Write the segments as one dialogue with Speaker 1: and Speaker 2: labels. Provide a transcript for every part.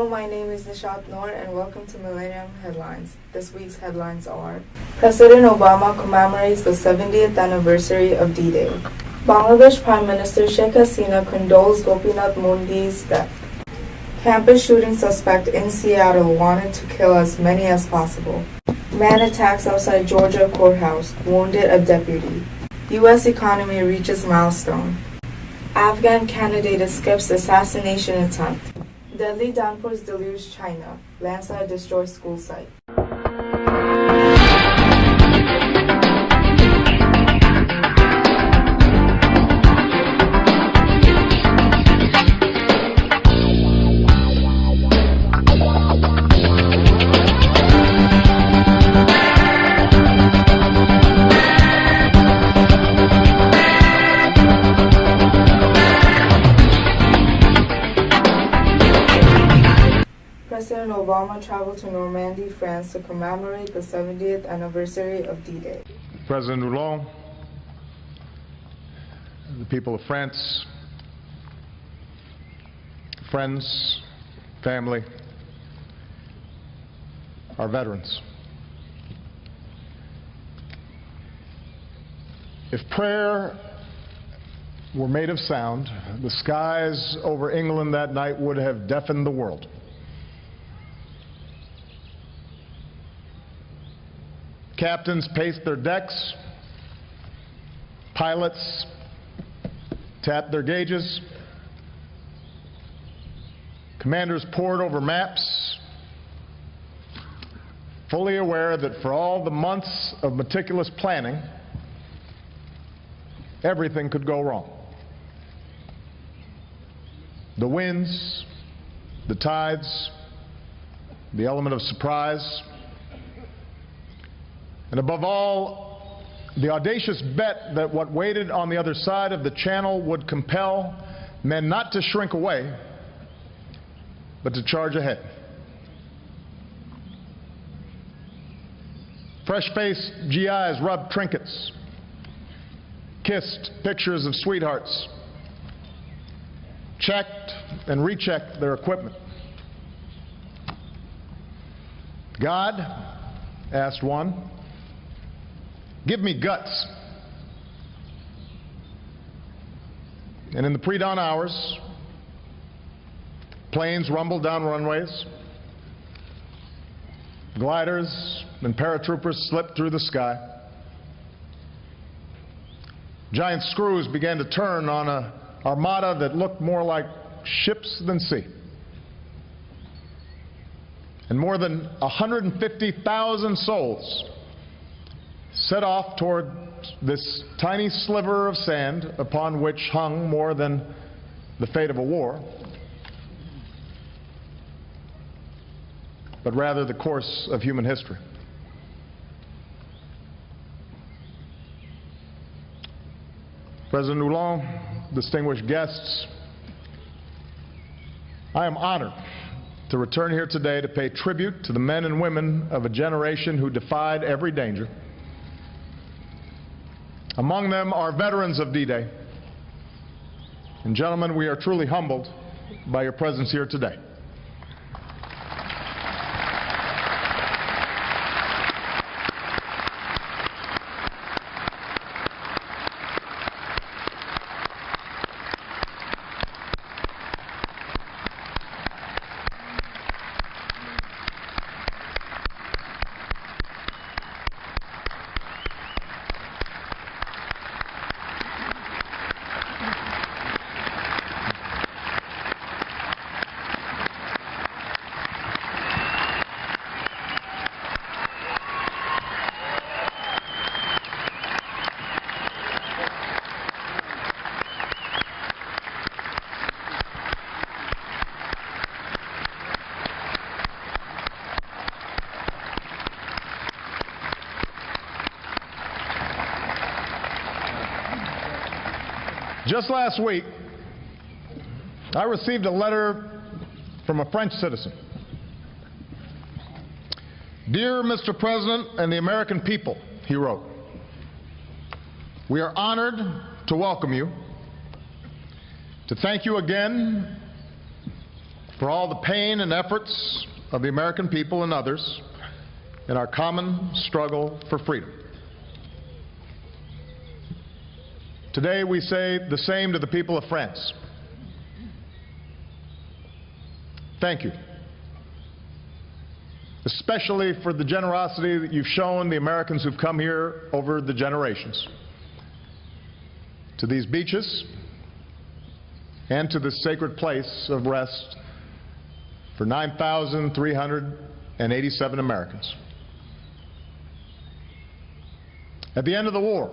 Speaker 1: Hello, my name is Nishat Noor and welcome to Millennium Headlines. This week's headlines are: President Obama commemorates the 70th anniversary of D-Day. Bangladesh Prime Minister Sheikh Hasina condoles Gopinath Mundi's death. Campus shooting suspect in Seattle wanted to kill as many as possible. Man attacks outside Georgia courthouse, wounded a deputy. U.S. economy reaches milestone. Afghan candidate escapes assassination attempt. Deadly downpours deluge China. Landslide destroys school site. President Obama traveled to Normandy, France to commemorate the 70th anniversary of D-Day.
Speaker 2: President Hollande, the people of France, friends, family, our veterans. If prayer were made of sound, the skies over England that night would have deafened the world. Captains paced their decks, pilots tapped their gauges, commanders pored over maps, fully aware that for all the months of meticulous planning, everything could go wrong. The winds, the tides, the element of surprise, and above all, the audacious bet that what waited on the other side of the channel would compel men not to shrink away, but to charge ahead. Fresh-faced GIs rubbed trinkets, kissed pictures of sweethearts, checked and rechecked their equipment. God, asked one, give me guts. And in the pre-dawn hours, planes rumbled down runways, gliders and paratroopers slipped through the sky. Giant screws began to turn on an armada that looked more like ships than sea. And more than 150,000 souls set off toward this tiny sliver of sand upon which hung more than the fate of a war, but rather the course of human history. President Hollande, distinguished guests, I am honored to return here today to pay tribute to the men and women of a generation who defied every danger. Among them are veterans of D-Day. And gentlemen, we are truly humbled by your presence here today. Just last week, I received a letter from a French citizen. Dear Mr. President and the American people, he wrote, we are honored to welcome you, to thank you again for all the pain and efforts of the American people and others in our common struggle for freedom. Today we say the same to the people of France. Thank you, especially for the generosity that you've shown the Americans who've come here over the generations to these beaches and to this sacred place of rest for 9,387 Americans. At the end of the war,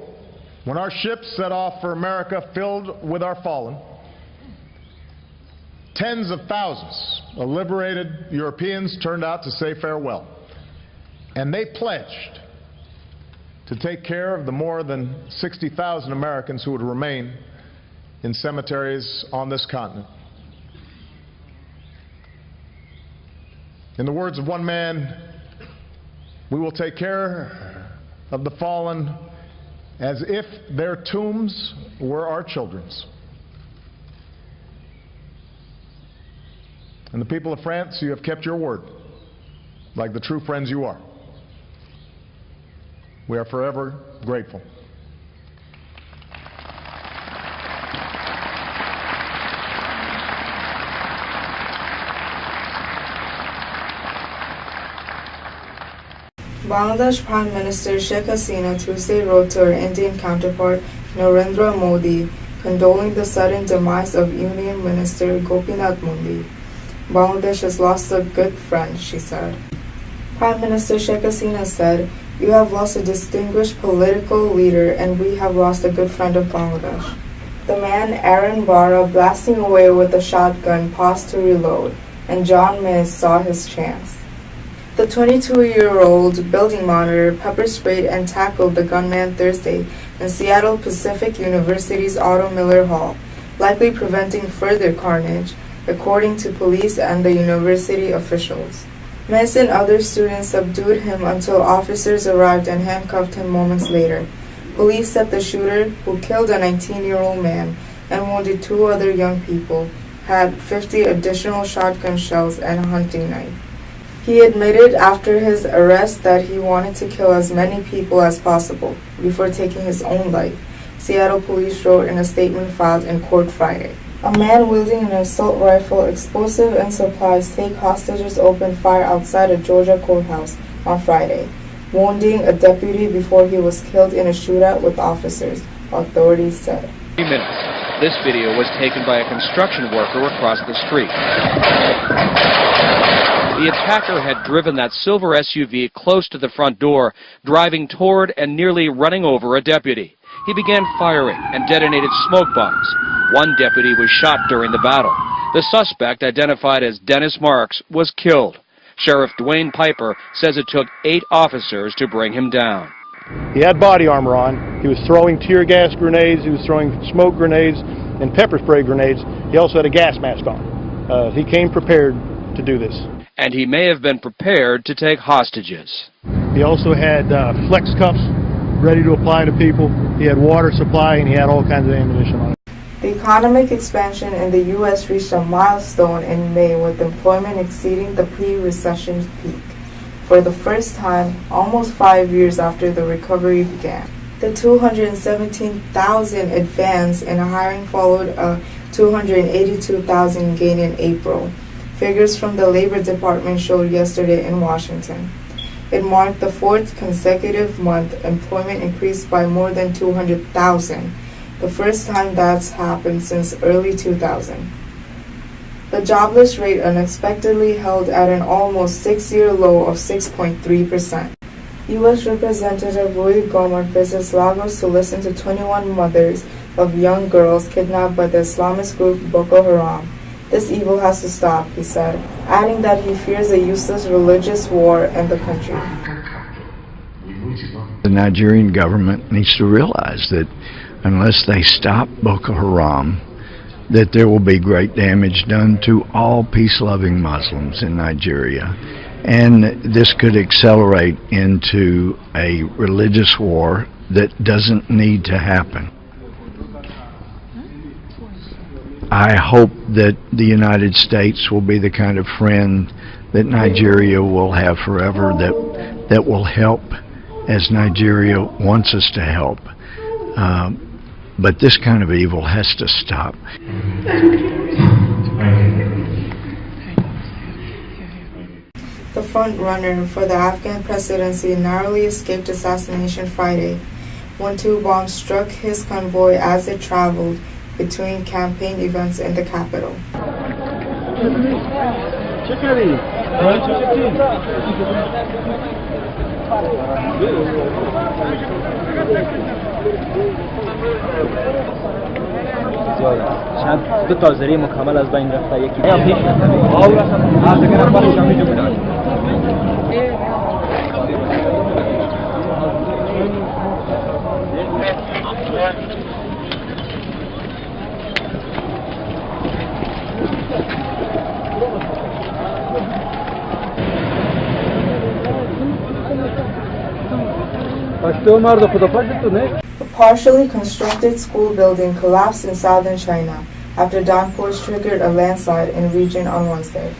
Speaker 2: when our ships set off for America filled with our fallen, tens of thousands of liberated Europeans turned out to say farewell, and they pledged to take care of the more than 60,000 Americans who would remain in cemeteries on this continent. In the words of one man, we will take care of the fallen as if their tombs were our children's. And the people of France, you have kept your word, like the true friends you are. We are forever grateful.
Speaker 1: Bangladesh Prime Minister Sheikh Hasina Tuesday wrote to her Indian counterpart Narendra Modi, condoling the sudden demise of Union Minister Gopinath Mundi. Bangladesh has lost a good friend, she said. Prime Minister Sheikh Hasina said, "You have lost a distinguished political leader and we have lost a good friend of Bangladesh." The man Aaron Bara, blasting away with a shotgun, paused to reload, and John Miz saw his chance. The 22-year-old building monitor pepper-sprayed and tackled the gunman Thursday in Seattle Pacific University's Otto Miller Hall, likely preventing further carnage, according to police and the university officials. Miz and other students subdued him until officers arrived and handcuffed him moments later. Police said the shooter, who killed a 19-year-old man and wounded 2 other young people, had 50 additional shotgun shells and a hunting knife. He admitted after his arrest that he wanted to kill as many people as possible before taking his own life, Seattle police wrote in a statement filed in court Friday. A man wielding an assault rifle, explosive, and supplies take hostages opened fire outside a Georgia courthouse on Friday, wounding a deputy before he was killed in a shootout with officers, authorities said.
Speaker 3: 3 minutes. This video was taken by a construction worker across the street. The attacker had driven that silver SUV close to the front door, driving toward and nearly running over a deputy. He began firing and detonated smoke bombs. One deputy was shot during the battle. The suspect, identified as Dennis Marks, was killed. Sheriff Dwayne Piper says it took 8 officers to bring him down.
Speaker 4: He had body armor on. He was throwing tear gas grenades. He was throwing smoke grenades and pepper spray grenades. He also had a gas mask on. He came prepared to do this.
Speaker 3: And he may have been prepared to take hostages.
Speaker 4: He also had flex cuffs ready to apply to people. He had water supply, and he had all kinds of ammunition on it.
Speaker 1: The economic expansion in the U.S. reached a milestone in May, with employment exceeding the pre-recession peak for the first time almost 5 years after the recovery began. The 217,000 advance in hiring followed a 282,000 gain in April. Figures from the Labor Department showed yesterday in Washington. It marked the 4th consecutive month employment increased by more than 200,000, the first time that's happened since early 2000. The jobless rate unexpectedly held at an almost 6-year low of 6.3%. U.S. Representative Ruy Gomer visits Lagos to listen to 21 mothers of young girls kidnapped by the Islamist group Boko Haram. This evil has to stop, he said, adding that he fears a useless religious war in the country.
Speaker 5: The Nigerian government needs to realize that unless they stop Boko Haram, that there will be great damage done to all peace-loving Muslims in Nigeria. And this could accelerate into a religious war that doesn't need to happen. I hope that the United States will be the kind of friend that Nigeria will have forever, that will help as Nigeria wants us to help. But this kind of evil has to stop.
Speaker 1: The front-runner for the Afghan presidency narrowly escaped assassination Friday when two bombs struck his convoy as it traveled between campaign events in the capital.
Speaker 6: چند تا تازری مکمل از بین رفته یکی
Speaker 1: A partially constructed school building collapsed in southern China after downpours triggered a landslide in the region on Wednesday.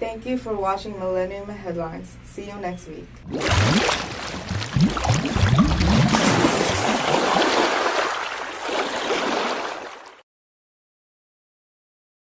Speaker 1: Thank you for watching Millennium Headlines. See you next week.